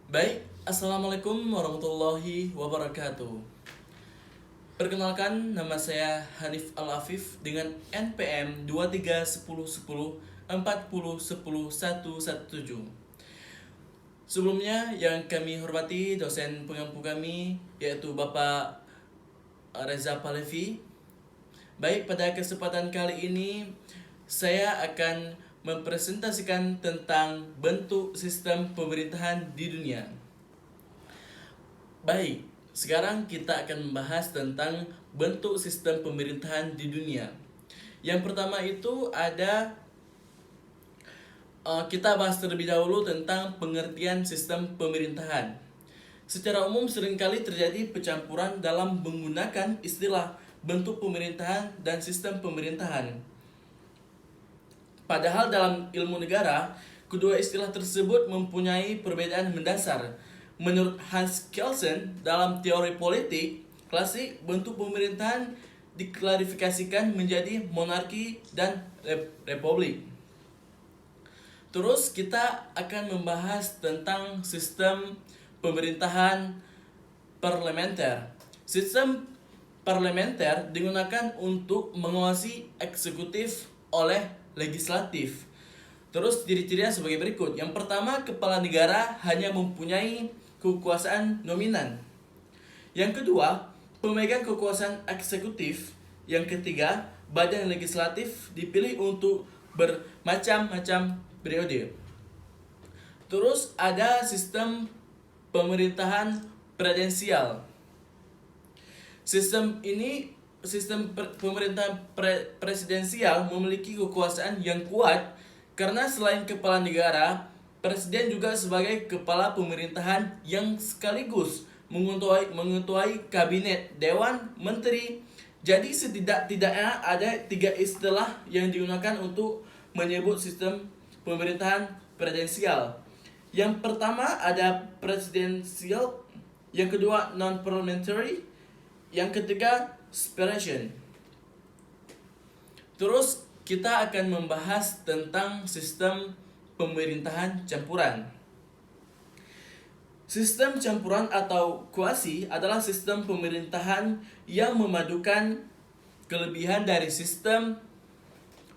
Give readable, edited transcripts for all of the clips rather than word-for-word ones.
Baik, Assalamualaikum warahmatullahi wabarakatuh. Perkenalkan, nama saya Hanif Al-Afif dengan NPM 23101040101117. Sebelumnya, yang kami hormati dosen pengampu kami, yaitu Bapak Reza Palevi. Baik, pada kesempatan kali ini, saya akan mempresentasikan tentang bentuk sistem pemerintahan di dunia. Baik, sekarang kita akan membahas tentang bentuk sistem pemerintahan di dunia. Yang pertama itu ada kita bahas terlebih dahulu tentang pengertian sistem pemerintahan. Secara umum seringkali terjadi pencampuran dalam menggunakan istilah bentuk pemerintahan dan sistem pemerintahan. Padahal dalam ilmu negara, kedua istilah tersebut mempunyai perbedaan mendasar. Menurut Hans Kelsen, dalam teori politik klasik, bentuk pemerintahan diklarifikasikan menjadi monarki dan republik. Terus kita akan membahas tentang sistem pemerintahan parlementer. Sistem parlementer digunakan untuk mengawasi eksekutif oleh legislatif. Terus ciri-cirinya sebagai berikut. Yang pertama, kepala negara hanya mempunyai kekuasaan nominan. Yang kedua, pemegang kekuasaan eksekutif. Yang ketiga, badan legislatif dipilih untuk bermacam-macam periode. Terus ada sistem pemerintahan presidensial. Sistem pemerintahan presidensial memiliki kekuasaan yang kuat karena selain kepala negara, presiden juga sebagai kepala pemerintahan yang sekaligus mengetuai kabinet, dewan, menteri. Jadi setidak-tidaknya ada 3 istilah yang digunakan untuk menyebut sistem pemerintahan presidensial. Yang pertama ada presidensial, yang kedua non-parliamentary, yang ketiga separation. Terus kita akan membahas tentang sistem pemerintahan campuran. Sistem campuran atau kuasi adalah sistem pemerintahan yang memadukan kelebihan dari sistem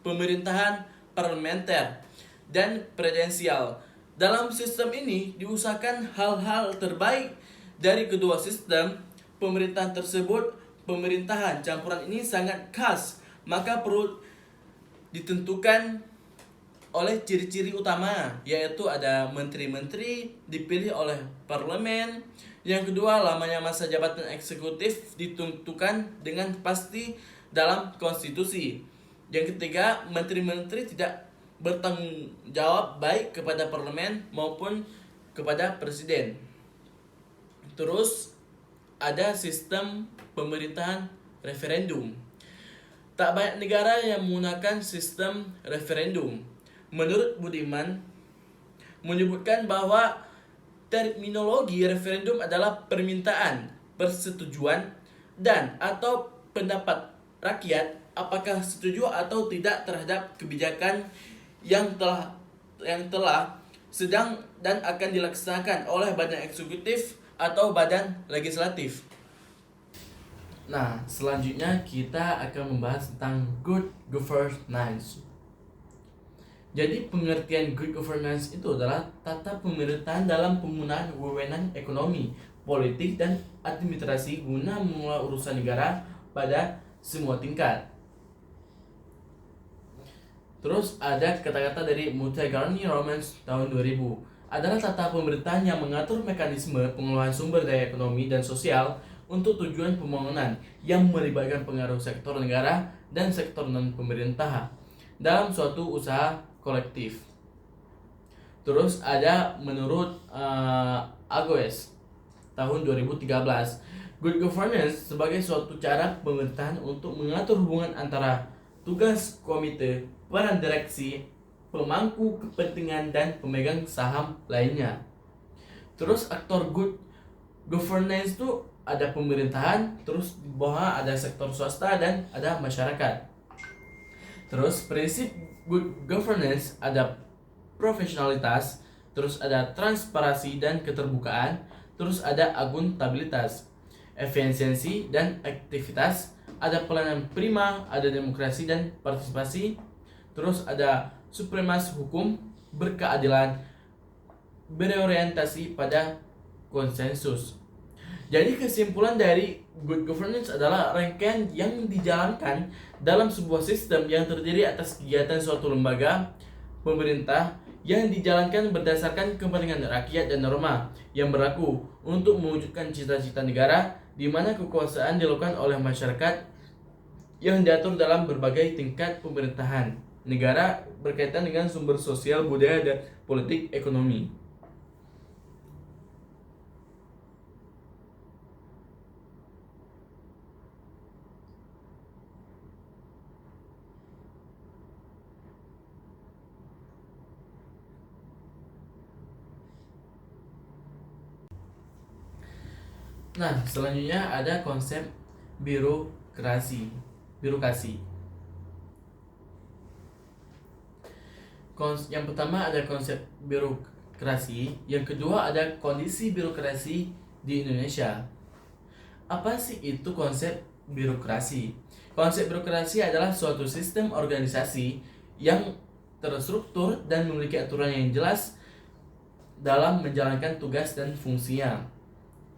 pemerintahan parlementer dan presidensial. Dalam sistem ini diusahakan hal-hal terbaik dari kedua sistem pemerintahan tersebut. Pemerintahan campuran ini sangat khas, maka perlu ditentukan oleh ciri-ciri utama, yaitu ada menteri-menteri dipilih oleh parlemen. Yang kedua, lamanya masa jabatan eksekutif ditentukan dengan pasti dalam konstitusi. Yang ketiga, menteri-menteri tidak bertanggung jawab baik kepada parlemen maupun kepada presiden. Terus ada sistem pemerintahan referendum. Tak banyak negara yang menggunakan sistem referendum. Menurut Budiman, menyebutkan bahwa terminologi referendum adalah permintaan persetujuan dan atau pendapat rakyat apakah setuju atau tidak terhadap kebijakan yang telah sedang dan akan dilaksanakan oleh badan eksekutif atau badan legislatif. Nah, selanjutnya kita akan membahas tentang good governance. Jadi pengertian good governance itu adalah tata pemerintahan dalam penggunaan wewenang ekonomi, politik, dan administrasi guna mengelola urusan negara pada semua tingkat. Terus ada kata-kata dari Montague Romans tahun 2000. Adalah tata pemerintahan yang mengatur mekanisme pengelolaan sumber daya ekonomi dan sosial untuk tujuan pembangunan yang melibatkan pengaruh sektor negara dan sektor non-pemerintah dalam suatu usaha kolektif. Terus ada menurut Agoes tahun 2013, good governance sebagai suatu cara pemerintahan untuk mengatur hubungan antara tugas komite, peran direksi, pemangku kepentingan, dan pemegang saham lainnya. Terus aktor good governance itu ada pemerintahan, terus di bawah ada sektor swasta dan ada masyarakat. Terus prinsip good governance ada profesionalitas, terus ada transparansi dan keterbukaan, terus ada akuntabilitas, efisiensi dan aktivitas, ada pelayanan prima, ada demokrasi dan partisipasi, terus ada supremasi hukum, berkeadilan, berorientasi pada konsensus. Jadi kesimpulan dari good governance adalah rangkaian yang dijalankan dalam sebuah sistem yang terdiri atas kegiatan suatu lembaga pemerintah yang dijalankan berdasarkan kepentingan rakyat dan norma yang berlaku untuk mewujudkan cita-cita negara, di mana kekuasaan dilakukan oleh masyarakat yang diatur dalam berbagai tingkat pemerintahan negara berkaitan dengan sumber sosial, budaya, dan politik ekonomi. Nah, selanjutnya ada konsep birokrasi. Yang pertama ada konsep birokrasi, yang kedua ada kondisi birokrasi di Indonesia. Apa sih itu konsep birokrasi? Konsep birokrasi adalah suatu sistem organisasi yang terstruktur dan memiliki aturan yang jelas dalam menjalankan tugas dan fungsinya.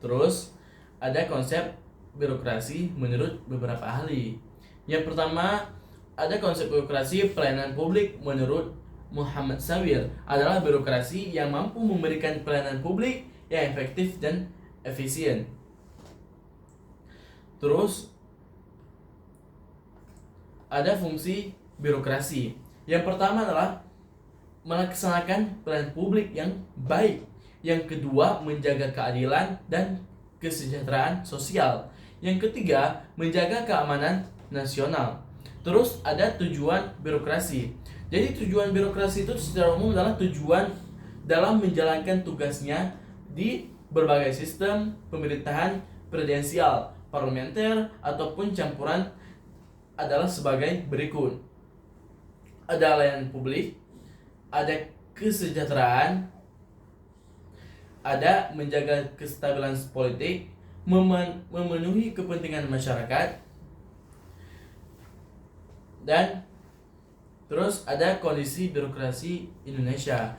Terus ada konsep birokrasi menurut beberapa ahli. Yang pertama ada konsep birokrasi pelayanan publik menurut Muhammad Sawir, adalah birokrasi yang mampu memberikan pelayanan publik yang efektif dan efisien. Terus ada fungsi birokrasi. Yang pertama adalah melaksanakan pelayanan publik yang baik. Yang kedua, menjaga keadilan dan kesejahteraan sosial. Yang ketiga, menjaga keamanan nasional. Terus ada tujuan birokrasi. Jadi tujuan birokrasi itu secara umum adalah tujuan dalam menjalankan tugasnya di berbagai sistem pemerintahan presidensial, parlementer, ataupun campuran adalah sebagai berikut. Ada layanan publik, ada kesejahteraan, ada menjaga kestabilan politik, memenuhi kepentingan masyarakat, dan terus ada kondisi birokrasi Indonesia.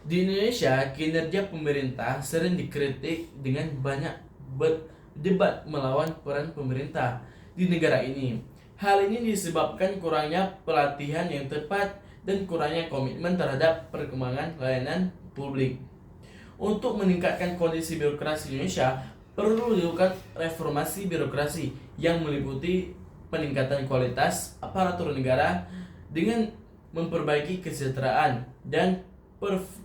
Di Indonesia, kinerja pemerintah sering dikritik dengan banyak berdebat melawan peran pemerintah di negara ini. Hal ini disebabkan kurangnya pelatihan yang tepat dan kurangnya komitmen terhadap perkembangan layanan publik. Untuk meningkatkan kondisi birokrasi Indonesia, perlu dilakukan reformasi birokrasi yang meliputi peningkatan kualitas aparatur negara dengan memperbaiki kesejahteraan dan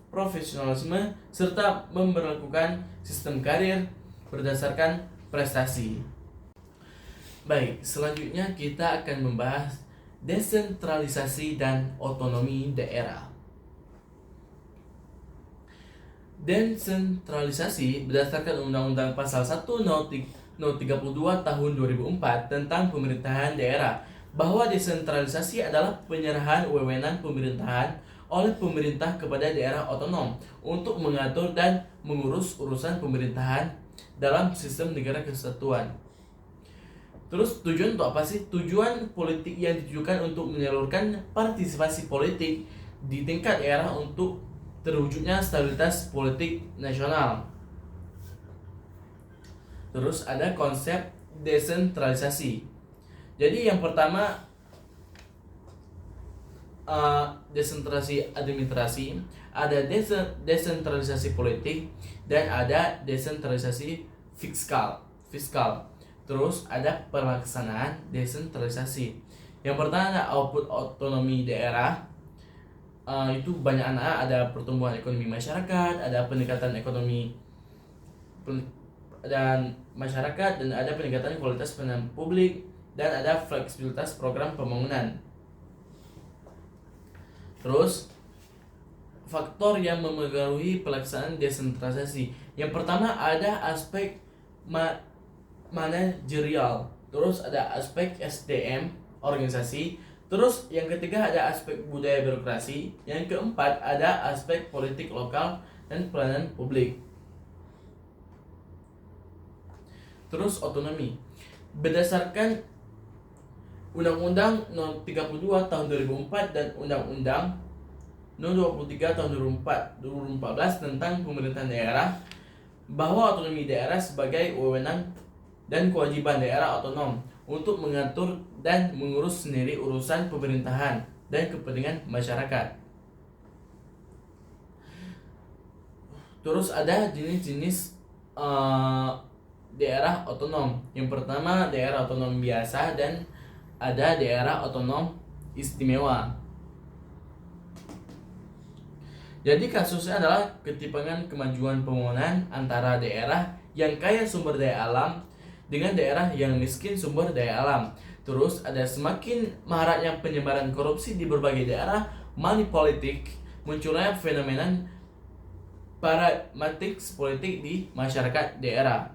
profesionalisme serta memberlakukan sistem karir berdasarkan prestasi. Baik, selanjutnya kita akan membahas desentralisasi dan otonomi daerah. Desentralisasi berdasarkan Undang-Undang Pasal 1 No 32 Tahun 2004 tentang pemerintahan daerah, bahwa desentralisasi adalah penyerahan wewenang pemerintahan oleh pemerintah kepada daerah otonom untuk mengatur dan mengurus urusan pemerintahan dalam sistem negara kesatuan. Terus tujuan untuk apa sih? Tujuan politik yang ditujukan untuk menyalurkan partisipasi politik di tingkat daerah untuk terwujudnya stabilitas politik nasional. Terus ada konsep desentralisasi. Jadi yang pertama desentralisasi administrasi, ada desentralisasi politik, dan ada desentralisasi fiskal. Terus ada pelaksanaan desentralisasi. Yang pertama ada output otonomi daerah. Itu banyak anak, ada pertumbuhan ekonomi masyarakat, ada peningkatan ekonomi dan masyarakat, dan ada peningkatan kualitas pelayanan publik, dan ada fleksibilitas program pembangunan. Terus faktor yang memengaruhi pelaksanaan desentralisasi. Yang pertama ada aspek manajerial, terus ada aspek SDM organisasi, terus yang ketiga ada aspek budaya birokrasi, yang keempat ada aspek politik lokal, dan pelayanan publik. Terus otonomi. Berdasarkan Undang-Undang Nomor 32 Tahun 2004 dan Undang-Undang Nomor 23 Tahun 2014 tentang pemerintahan daerah, bahwa otonomi daerah sebagai wewenang dan kewajiban daerah otonom untuk mengatur dan mengurus sendiri urusan pemerintahan dan kepentingan masyarakat. Terus ada jenis-jenis daerah otonom. Yang pertama daerah otonom biasa dan ada daerah otonom istimewa. Jadi kasusnya adalah ketimpangan kemajuan pembangunan antara daerah yang kaya sumber daya alam dengan daerah yang miskin sumber daya alam. Terus ada semakin maraknya penyebaran korupsi di berbagai daerah, money politik, munculnya fenomena pragmatik politik di masyarakat daerah.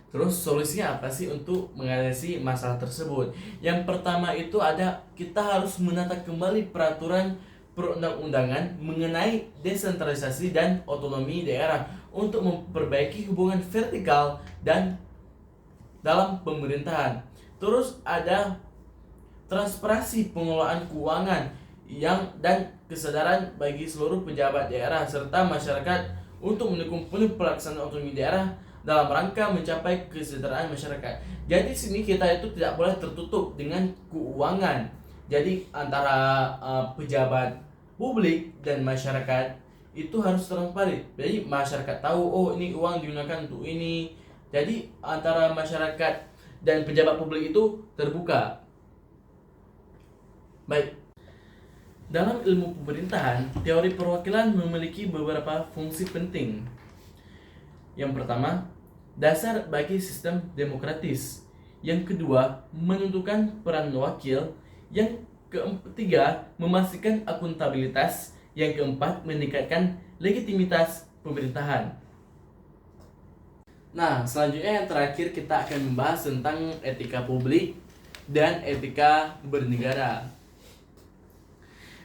Terus solusinya apa sih untuk mengatasi masalah tersebut? Yang pertama itu ada, kita harus menata kembali peraturan perundang-undangan mengenai desentralisasi dan otonomi daerah untuk memperbaiki hubungan vertikal dan dalam pemerintahan. Terus ada transparansi pengelolaan keuangan dan kesadaran bagi seluruh pejabat daerah serta masyarakat untuk mendukung penuh pelaksanaan otonomi daerah dalam rangka mencapai kesejahteraan masyarakat. Jadi sini kita itu tidak boleh tertutup dengan keuangan. Jadi antara pejabat publik dan masyarakat itu harus transparan. Jadi masyarakat tahu, oh ini uang digunakan untuk ini. Jadi antara masyarakat dan pejabat publik itu terbuka. Baik. Dalam ilmu pemerintahan, teori perwakilan memiliki beberapa fungsi penting. Yang pertama, dasar bagi sistem demokratis. Yang kedua, menentukan peran wakil. Yang ketiga, memastikan akuntabilitas. Yang keempat, meningkatkan legitimitas pemerintahan. Nah, selanjutnya yang terakhir kita akan membahas tentang etika publik dan etika bernegara.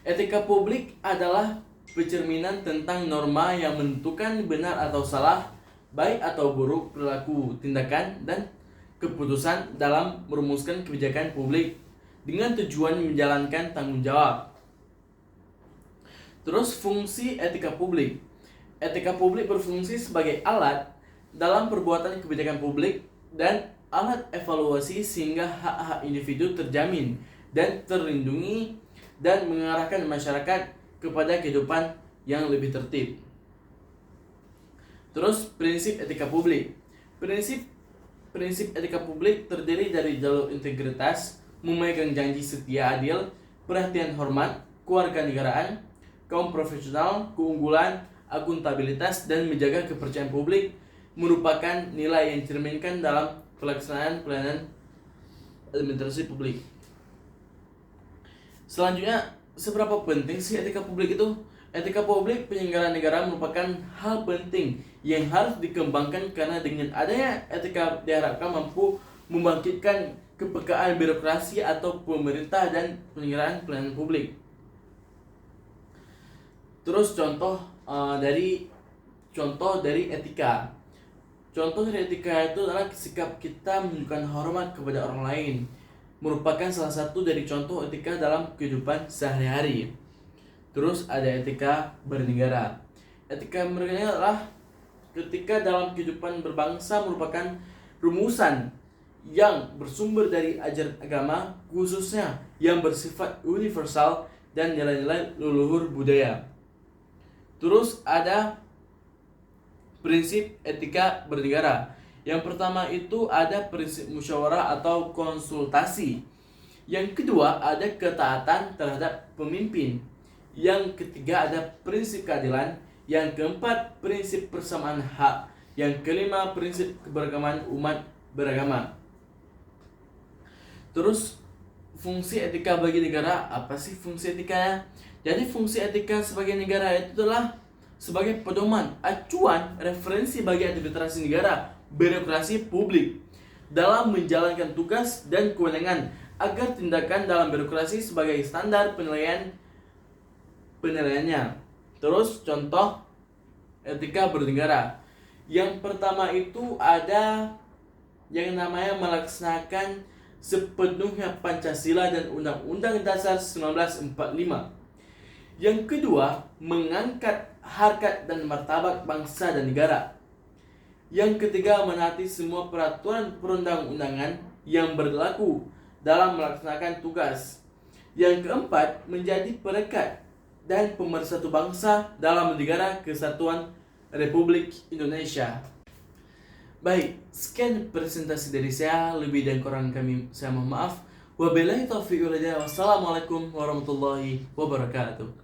Etika publik adalah pencerminan tentang norma yang menentukan benar atau salah, baik atau buruk perilaku, tindakan, dan keputusan dalam merumuskan kebijakan publik dengan tujuan menjalankan tanggung jawab. Terus fungsi etika publik. Etika publik berfungsi sebagai alat dalam perbuatan kebijakan publik dan alat evaluasi sehingga hak-hak individu terjamin dan terlindungi dan mengarahkan masyarakat kepada kehidupan yang lebih tertib. Terus prinsip etika publik. Prinsip etika publik terdiri dari jalur integritas, memegang janji setia adil, perhatian hormat, kewarganegaraan, kaum profesional, keunggulan, akuntabilitas, dan menjaga kepercayaan publik merupakan nilai yang dicerminkan dalam pelaksanaan pelayanan administrasi publik. Selanjutnya, seberapa penting sih etika publik itu? Etika publik penyelenggaraan negara merupakan hal penting yang harus dikembangkan karena dengan adanya etika diharapkan mampu membangkitkan kepekaan birokrasi atau pemerintah dan penyelenggaraan pelayanan publik. Terus contoh dari etika. Contoh dari etika itu adalah sikap kita menunjukkan hormat kepada orang lain. Merupakan salah satu dari contoh etika dalam kehidupan sehari-hari. Terus ada etika bernegara. Etika bernegara adalah ketika dalam kehidupan berbangsa merupakan rumusan yang bersumber dari ajaran agama, khususnya yang bersifat universal dan nilai-nilai leluhur budaya. Terus ada prinsip etika bernegara. Yang pertama itu ada prinsip musyawarah atau konsultasi. Yang kedua ada ketaatan terhadap pemimpin. Yang ketiga ada prinsip keadilan. Yang keempat prinsip persamaan hak. Yang kelima prinsip keberagaman umat beragama. Terus fungsi etika bagi negara, apa sih fungsi etikanya? Jadi fungsi etika sebagai negara itu adalah sebagai pedoman, acuan, referensi bagi administrasi negara, birokrasi publik dalam menjalankan tugas dan kewenangan agar tindakan dalam birokrasi sebagai standar penilaian penilaiannya. Terus contoh etika bernegara. Yang pertama itu ada yang namanya melaksanakan sepenuhnya Pancasila dan Undang-Undang Dasar 1945. Yang kedua, mengangkat harkat dan martabat bangsa dan negara. Yang ketiga, menaati semua peraturan perundang-undangan yang berlaku dalam melaksanakan tugas. Yang keempat, menjadi perekat dan pemersatu bangsa dalam negara kesatuan Republik Indonesia. Baik, sekian presentasi dari saya. Lebih dan kurang saya mohon maaf. Wabillahi taufiq wal hidayah. Wassalamualaikum warahmatullahi wabarakatuh.